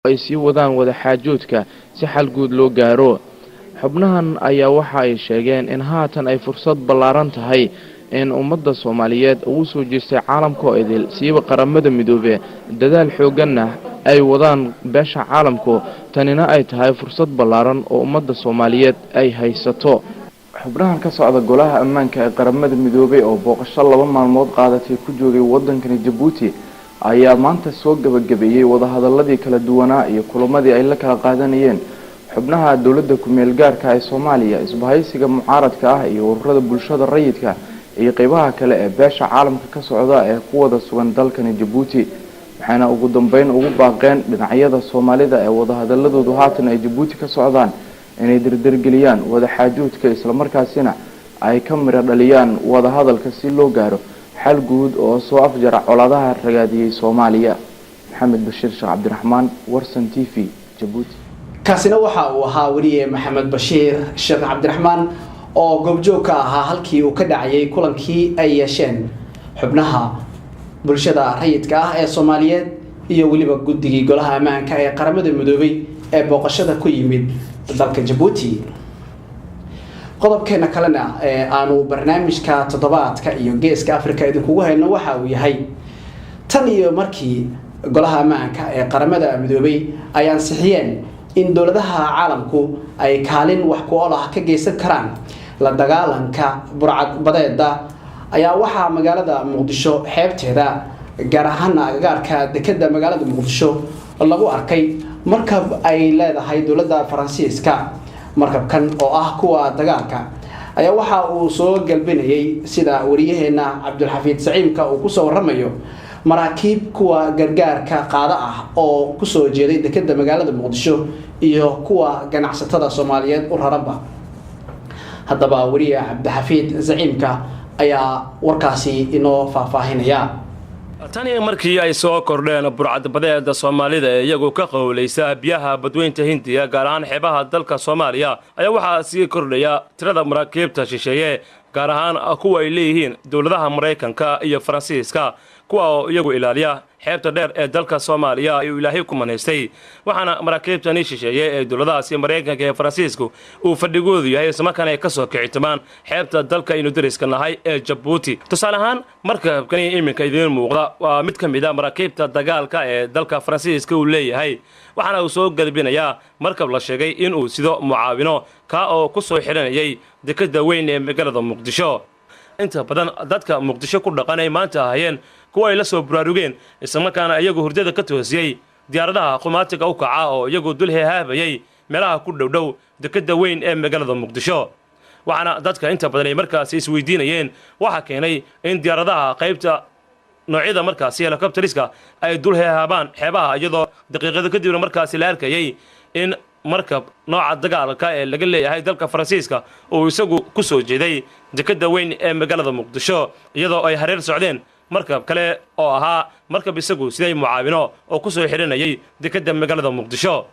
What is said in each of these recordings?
ay sii wadaan wada xaajoodka si xal guud loo gaaro. xubnahan ayaa waxa ay sheegeen in haatan ay fursad ballaaran tahay in ummadda Soomaaliyeed ugu soo jeestay caalamka oo idil siiba qaramada midoobe dadaal xooganna ay wadaan beesha caalamku tanina ay tahay fursad ballaaran oo ummadda Soomaaliyeed ay haysato. xubnahan ka socda golaha ammaanka ee qaramada midoobe oo booqasho 2 maalmood qaadatay ku joogay waddanka Djibouti ayaa maanta soo gabagabeeyay wada hadaladii kala duwanaa iyo kulamadii ay la kala qaadanayeen xubnaha dawladda ku meel gaarka ee Soomaaliya isbahaysiga mucaaradka ah iyo ururada bulshada rayidka iyo qaybaha kale ee beesha caalamka ka socda ee ku wada sugan dalka Djibouti. waxaana ugu dambeyn ugu baaqeen dhinacyada Soomaalida ee wada hadaladoodu haatan ay Djibouti ka socdaan inay dirdirgeliyaan wada xaajoodka isla markaasina ay ka mira dhaliyaan wada hadalka si loo gaaro xal guud oo soo afjara colaadaha ragaadiyay Soomaaliya. Maxamed Bashiir Sheekh Cabdiraxmaan, Warsan TV, Djibouti. kaasina waxa uu ahaa wariye Maxamed Bashiir Sheekh Cabdiraxmaan oo goobjoog ka ahaa halkii uu ka dhacayay kulankii ay yeesheen xubnaha bulshada rayidka ah ee Soomaaliyeed iyo waliba guddigii golaha ammaanka ee qaramada midoobay ee booqashada ku yimid dalka Djibouti. qodobkeena kalena aanu barnaamijka toddobaadka iyo geeska Afrika idinku hayno waxa uu yahay tan iyo markii golaha ammaanka ee qaramada midoobay ay ansixiyeen in dawladaha caalamku ay kaalin wax ku ool ah ka geysan karaan la dagaalanka burcad badeeda ayaa waxa magaalada Muqdisho xeebteeda gaar ahaan agagaarka dekedda magaalada Muqdisho lagu arkay markab ay leedahay dawladda Faransiiska. markabkan oo ah kuwa dagaalka ayaa waxa uu soo galbinayay sida wariyaheena Cabdulxafiid Saciimka uu ku soo waramayo maraakiib kuwa gargaarka qaada ah oo ku soo jeeday dekedda magaalada Muqdisho iyo kuwa ganacsatada Soomaaliyeed u raranba. haddaba wariye Cabdulxafiid Saciimka ayaa warkaasi inoo faahfaahinaya. tani markii ay soo kordheen burcad badeeda Soomaalida ee iyagu ka qowlaysa biyaha badweynta Hindiya gaar ahaan xeebaha dalka Soomaaliya ayaa waxa sii kordhaya tirada maraakiibta shisheeye gaar ahaan kuwa ay leeyihiin dawladaha Mareykanka iyo Faransiiska kuwa oo iyagu ilaaliya xeebta dheer ee dalka Soomaaliya ay Ilaahay ku maneystay. waxaana maraakiibtani shisheeye ee dawladahaasi Mareykanka iyo Faransiisku uu fadhigoodu yahay isma kan ay ka soo kicitamaan xeebta dalka inuu dariska nahay ee Djibouti. tusaale ahaan markabkani iminka idin muuqda waa mid ka mid ah maraakiibta dagaalka ee dalka Faransiiska uu leeyahay. waxaana uu soo galbinayaa markab la sheegay in uu sido mucaawino ka oo ku soo xiranayay dekedda weyn ee magaalada Muqdisho. inta badan dadka Muqdisho ku dhaqanay maanta hayeen kuwa ay la soo buraarugeen isla markaana iyagu hurdada ka toosiyay diyaaradaha qumaatiga u kaca oo iyagu dul heehaabayay meelaha ku dhowdhow dekedda weyn ee magaalada Muqdisho. waxaana dadka inta badan ay markaas isweydiinayeen waxa keenay in diyaaradaha qaybta noocyada markaas helicopteriska ay dul heehaabaan xeebaha iyadoo daqiiqado kadib markaas la arkayay in markab nooca dagaalka ee laga leeyahay dalka Faransiiska oo isagu ku soo jeeday dekedda weyn ee magaalada Muqdisho iyadoo ay hareer socdeen markab kale oo ahaa markab isagu siday mucaawino oo ku soo xiranayay dekedda magaalada Muqdisho.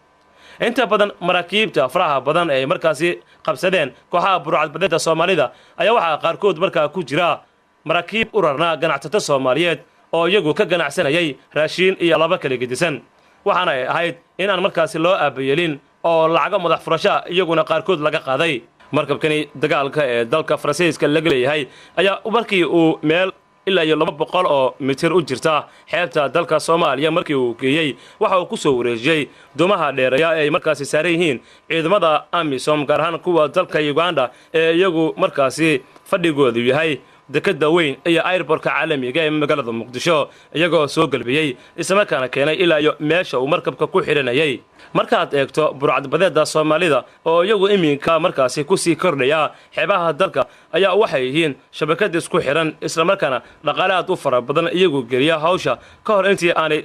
inta badan maraakiibta faraha badan ee markaasi qabsadeen kooxaha burcad badeeda Soomaalida ayaa waxa qaarkood markaa ku jira maraakiib urarna ganacsato Soomaaliyeed oo iyagu ka ganacsanayay raashin iyo laba kale gedisan. waxaana ay ahayd in aan markaasi loo aabayeelin oo lacago madax furasho iyaguna qaarkood laga qaaday. markabkani dagaalka ee dalka Faransiiska laga leeyahay ayaa markii uu meel ilaa 200 oo mitir u jirta xeebta dalka Soomaaliya markii uu geeyay waxa uu ku soo wareejiyay doomaha dheeraya ee markaasi saaran yihiin ciidamada AMISOM gaar ahaan kuwa dalka Uganda ee iyagu markaasi fadhigoodu yahay dekedda weyn iyo airportka caalamiga ee magaalada Muqdisho iyagoo soo galbiyay isla kana keenay ilaa iyo meesha uu markabka ku xiranayay. markaad eegto burcad badeeda Soomaalida oo iyagu iminka markaasi ku sii kordhaya xeebaha dalka ayaa waxay yihiin shabakad isku xiran isla markaana dhaqaalaad u fara badan iyagu geliya hawsha ka hor intii aanay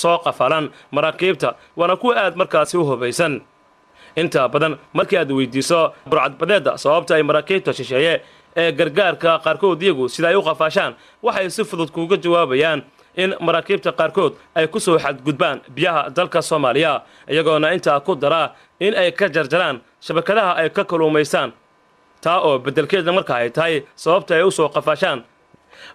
soo qafalan maraakiibta wana ku aad markaasi u hubaysan. inta badan markii aad weydiiso burcad badeeda sababta ay maraakiibta shisheeye ee gargaarka qaarkood iyagu sida ay u qafaashaan waxay si fudud kuuga jawaabayaan in maraakiibta qaarkood ay ku soo xadgudbaan biyaha dalka Soomaaliya iyagoona inta ku dara in ay ka jarjaraan shabakadaha ay ka kaluumaystaan taa oo bedelkeedna markaa ay tahay sababta ay u soo qafaashaan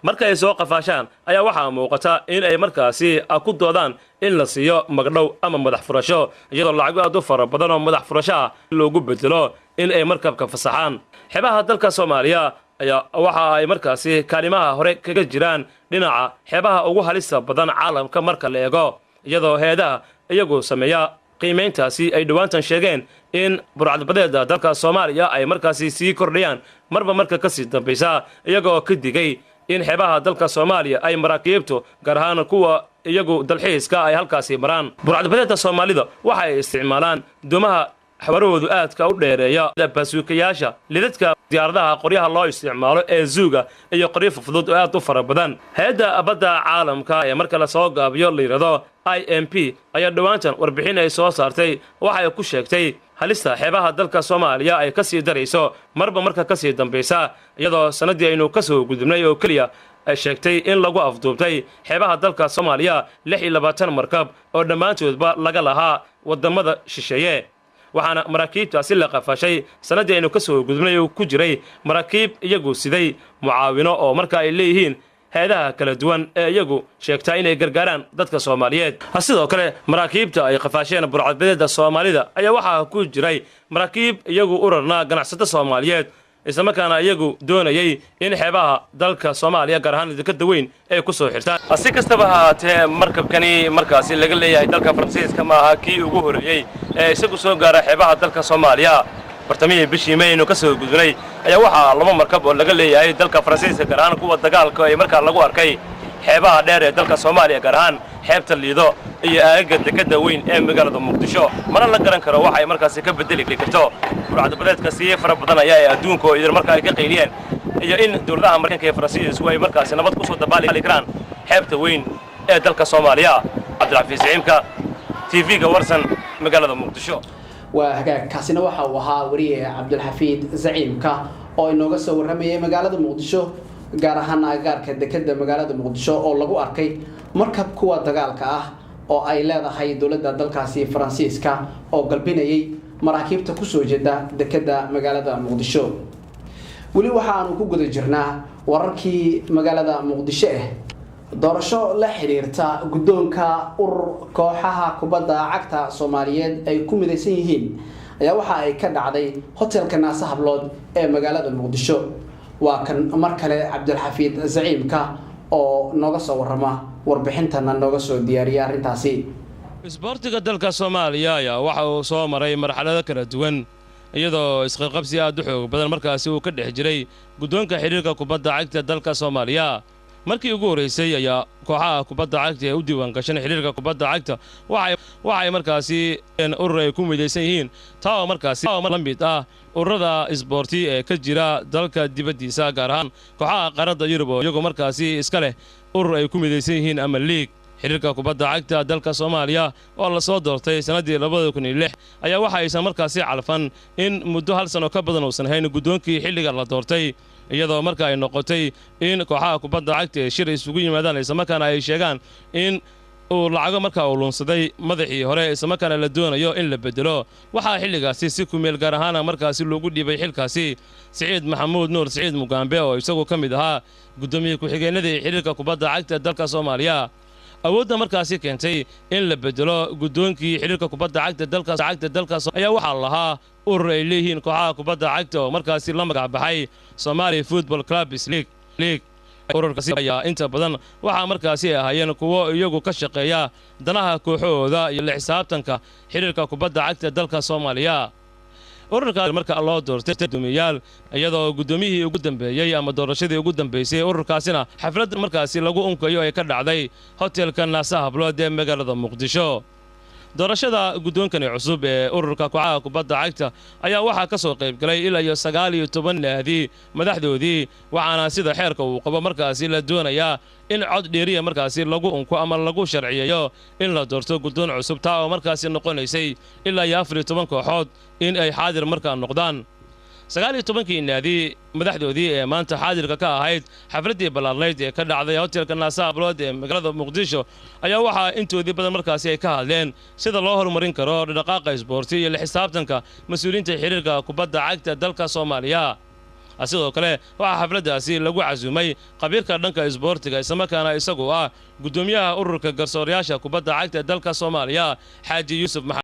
marka ay soo qafaashaan ayaa waxaa muuqata in ay markaasi ku doodaan in la siiyo magdhow ama madax furasho iyadoo lacago aad u fara badan oo madax furasho ah loogu bedelo in ay markabka fasaxaan xeebaha dalka Soomaaliya ayaa waxa ay markaasi kaalimaha hore kaga jiraan dhinaca xeebaha ugu halista badan caalamka marka la eego iyadoo heedaha iyagu sameeya qiimeyntaasi ay dhawaantan sheegeen in burcadbadeeda dalka Soomaaliya ay markaasi sii kordhayaan marba marka ka sii dambaysa iyagoo ka digay in xeebaha dalka Soomaaliya ay maraakiibtu gaar ahaan kuwa iyagu dalxiiska ay halkaasi maraan burcadbadeeda Soomaalida waxa ay isticmaalaan doomaha xawaroodu aadka u dheereeya basuukayaasha lidadka diyaaradaha qoryaha loo isticmaalo ee zuuga iyo qoryo fudud oo aad u fara badan hay'adda badda caalamka ee marka la soo gaabiyo la yiraahdo IMP ayaa dhawaantan warbixin ay soo saartay waxa ay ku sheegtay halista xeebaha dalka Soomaaliya ay ka sii darayso marba marka ka sii dambaysa iyadoo sanadii aynu ka soo gudubnay oo kaliya ay sheegtay in lagu afduubtay xeebaha dalka Soomaaliya 26 markab oo dhammaantoodba laga lahaa wadamada shisheeye waxaana maraakiibtaasi la qafashay sanadii aynu ka soo gudubnay oo ku jiray maraakiib iyagu siday mucaawino oo marka ay leeyihiin hay'adaha kala duwan ee iyagu sheegtaa inay gargaaraan dadka Soomaaliyeed sidoo kale maraakiibta ay qafasheen burcadbadeeda Soomaalida ayaa waxaa ku jiray maraakiib iyagu urarna ganacsatada Soomaaliyeed isla markaana iyagu doonayay in xeebaha dalka Soomaaliya gaar ahaan dekedda weyn ay ku soo xirtaan si kastaba ha ahaatee markabkani markaasi laga leeyahay dalka Faransiiska ma aha kii ugu horeeyay ee isagu soo gaara xeebaha dalka Soomaaliya bartamihii bishii May ka soo gudbinay ayaa waxaa laba markab oo laga leeyahay dalka Faransiiska gaar ahaan kuwa dagaalka ay markaa lagu arkay xeebaha dheer ee dalka Soomaaliya gaar ahaan xeebta Liido iyo aagga dekedda weyn ee magaalada Muqdisho mana la garan karo waxa ay markaasi ka bedeli karto burcadbadeedka si fara badan ayaa adduunka oo idin markaa ay ka qeyliyeen iyo in dawladaha Mareykanka iyo Faransiisku ay markaasi nabad ku soo dabaali karaan xeebta weyn ee dalka Soomaaliya Cabdilaafiis Ciimka TV-ga Warsan magaalada Muqdisho waa hagaag kaasina waxa uu ahaa wariye Cabdilxafiid Zaciimka oo inooga soo warramayay magaalada Muqdisho gaar ahaan agagaarka dekedda magaalada Muqdisho oo lagu arkay markab kuwa dagaalka ah oo ay leedahay dawladda dalkaasi Faransiiska oo galbinayay maraakiibta ku soo jeeda dekedda magaalada Muqdisho wali waxaanu ku guda jirnaa wararkii magaalada Muqdisho doorasho la xiriirta guddoonka kooxaha kubadda cagta Soomaaliyeed ay ku midaysan yihiin ayaa waxa ay ka dhacday hotelka Naasa Hablood ee magaalada Muqdisho waa kan mar kale Cabdilxafiid Zaciimka oo nooga soo warrama warbixintana nooga soo diyaariyay arintaasi isboortiga dalka Soomaaliya ayaa waxa uu soo maray marxalado kala duwan iyadoo isqabqabsi aad u xoog badan markaasi uu ka dhex jiray guddoonka xiriirka kubadda cagta dalka Soomaaliya markii ugu horeysay ayaa kooxaha kubadda cagta ee u diiwaan gashan xiriirka kubadda cagta waxay markaasi urur ay ku midaysan yihiin taa markaasi la mid ah ururada isboorti ee ka jira dalka dibaddiisa gaar ahaan kooxaha qaarada Yurub oo iyagu markaasi iska leh urur ay ku midaysan yihiin ama league xiriirka kubadda cagta dalka Soomaaliya oo la soo doortay sanadii 2006 ayaa waxa aysan markaasi calfan in muddo hal sano ka badan uusan hayn guddoonkii xilliga la doortay iyadoo marka ay noqotay in kooxaha kubadda cagta ee shir isugu yimaadaan isla markaana ay sheegaan in uu lacago markaa uu lunsaday madaxii hore isla markaana la doonayo in la bedelo waxaa xilligaasi si ku meel gaar ahaan markaasi loogu dhiibay xilkaasi Saciid Maxamuud Nuur Saciid Mugambe oo isagu ka mid ahaa guddoomiye ku-xigeenadii xiriirka kubadda cagta dalka Soomaaliya awoodda markaasi keentay in la bedelo guddoonkii xiriirka kubadda cagta dalka ayaa waxaa lahaa urur ay leeyihiin kooxaha kubadda cagta oo markaasi la magac baxay Somali Football Clubs League ururkaasi ayaa inta badan waxaa markaasi ahaayeen kuwo iyagu ka shaqeeya danaha kooxahooda iyo la xisaabtanka xiriirka kubadda cagta dalka Soomaaliya ururka marka loo doortay guddoomiyaal iyadoo guddoomiyihii ugu dambeeyay ama doorashadii ugu dambeysay ururkaasina xaflad markaasi lagu unkayo ay ka dhacday hotelka Naasa Hablood ee magaalada Muqdisho doorashada guddoonkani cusub ee ururka kooxaha kubadda cagta ayaa waxaa ka soo qayb galay ilaa 19 naadi madaxdoodii waxaana sida xeerka uu qabo markaasi la doonayaa in cod dheeriya markaasi lagu unko ama lagu sharciyeeyo in la doorto guddoon cusub taa oo markaasi noqonaysay ilaa 14 kooxood in ay xaadir markaa noqdaan 19 naadi madaxdoodii ee maanta xaadirka ka ahayd xafladii balaarnayd ee ka dhacday hotelka Naasa Hablood ee magaalada Muqdisho ayaa waxa intoodii badan markaasi ay ka hadleen sida loo horumarin karo dhaqaaqa isboorti iyo la xisaabtanka mas'uuliyiinta xiriirka kubadda cagta dalka Soomaaliya sidoo kale waxaa xafladdaasi lagu casuumay qabiirka dhanka isboortiga islamarkaana isagu ah gudoomiyaha ururka garsoorayaasha kubadda cagta dalka Soomaaliya Xaaji Yuusuf